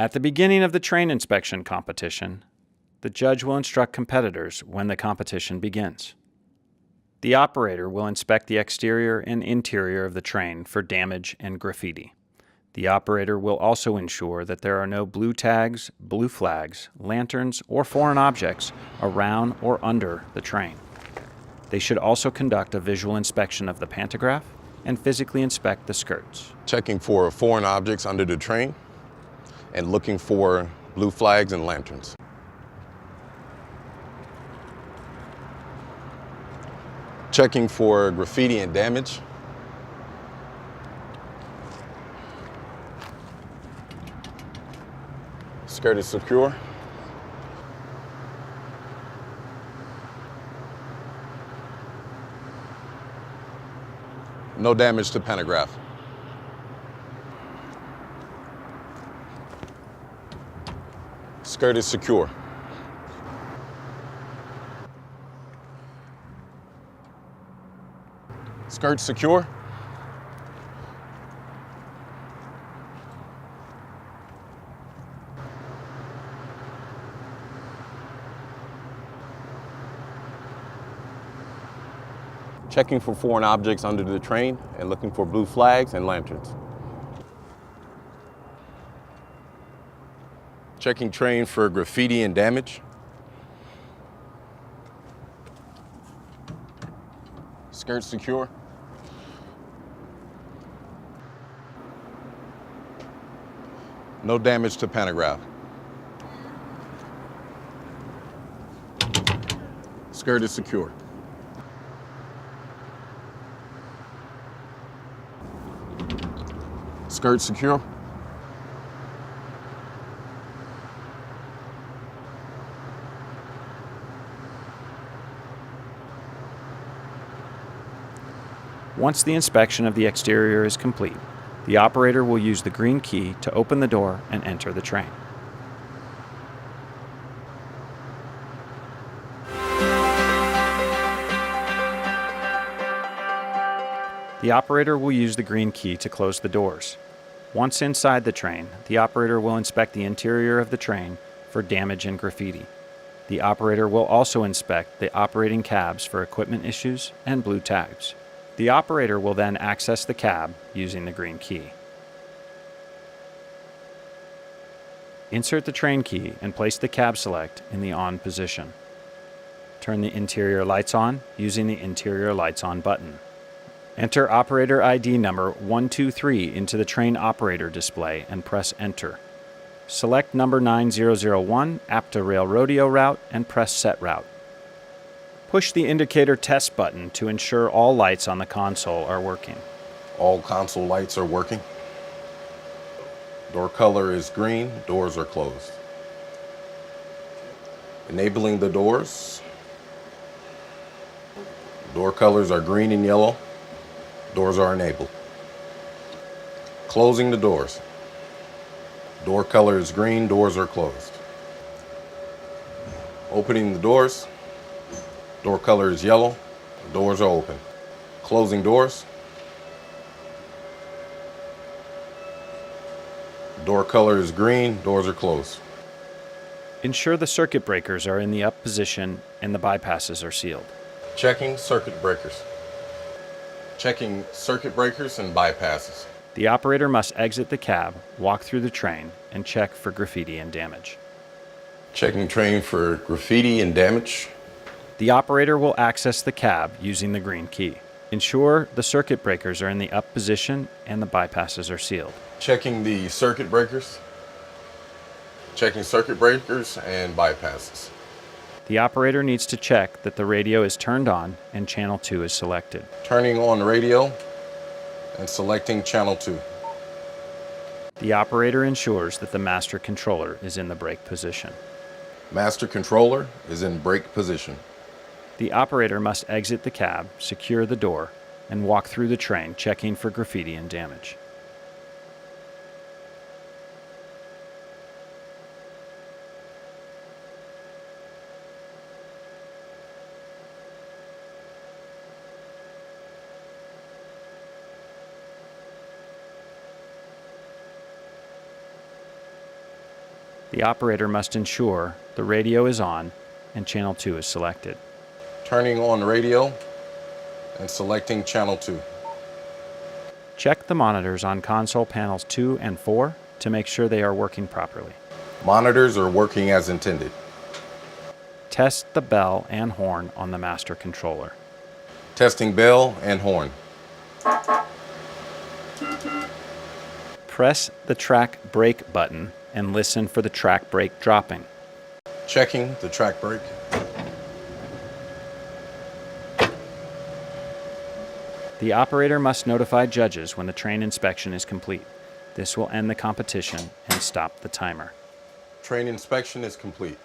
At the beginning of the train inspection competition, the judge will instruct competitors when the competition begins. The operator will inspect the exterior and interior of the train for damage and graffiti. The operator will also ensure that there are no blue tags, blue flags, lanterns, or foreign objects around or under the train. They should also conduct a visual inspection of the pantograph and physically inspect the skirts. Checking for foreign objects under the train and looking for blue flags and lanterns. Checking for graffiti and damage. Skirt is secure. No damage to pantograph. Skirt is secure. Skirt secure. Checking for foreign objects under the train and looking for blue flags and lanterns. Checking train for graffiti and damage. Skirt secure. No damage to pantograph. Skirt is secure. Skirt secure. Once the inspection of the exterior is complete, the operator will use the green key to open the door and enter the train. The operator will use the green key to close the doors. Once inside the train, the operator will inspect the interior of the train for damage and graffiti. The operator will also inspect the operating cabs for equipment issues and blue tags. The operator will then access the cab using the green key. Insert the train key and place the cab select in the on position. Turn the interior lights on using the interior lights on button. Enter operator ID number 123 into the train operator display and press enter. Select number 9001, APTA Rail Rodeo route, and press set route. Push the indicator test button to ensure all lights on the console are working. All console lights are working. Door color is green, doors are closed. Enabling the doors. Door colors are green and yellow. Doors are enabled. Closing the doors. Door color is green, doors are closed. Opening the doors. Door color is yellow, doors are open. Closing doors. Door color is green, doors are closed. Ensure the circuit breakers are in the up position and the bypasses are sealed. Checking circuit breakers. Checking circuit breakers and bypasses. The operator must exit the cab, walk through the train, and check for graffiti and damage. Checking train for graffiti and damage. The operator will access the cab using the green key. Ensure the circuit breakers are in the up position and the bypasses are sealed. Checking the circuit breakers. Checking circuit breakers and bypasses. The operator needs to check that the radio is turned on and channel 2 is selected. Turning on radio and selecting channel 2. The operator ensures that the master controller is in the brake position. Master controller is in brake position. The operator must exit the cab, secure the door, and walk through the train, checking for graffiti and damage. The operator must ensure the radio is on and channel 2 is selected. Turning on radio and selecting channel 2. Check the monitors on console panels 2 and 4 to make sure they are working properly. Monitors are working as intended. Test the bell and horn on the master controller. Testing bell and horn. Press the track brake button and listen for the track brake dropping. Checking the track brake. The operator must notify judges when the train inspection is complete. This will end the competition and stop the timer. Train inspection is complete.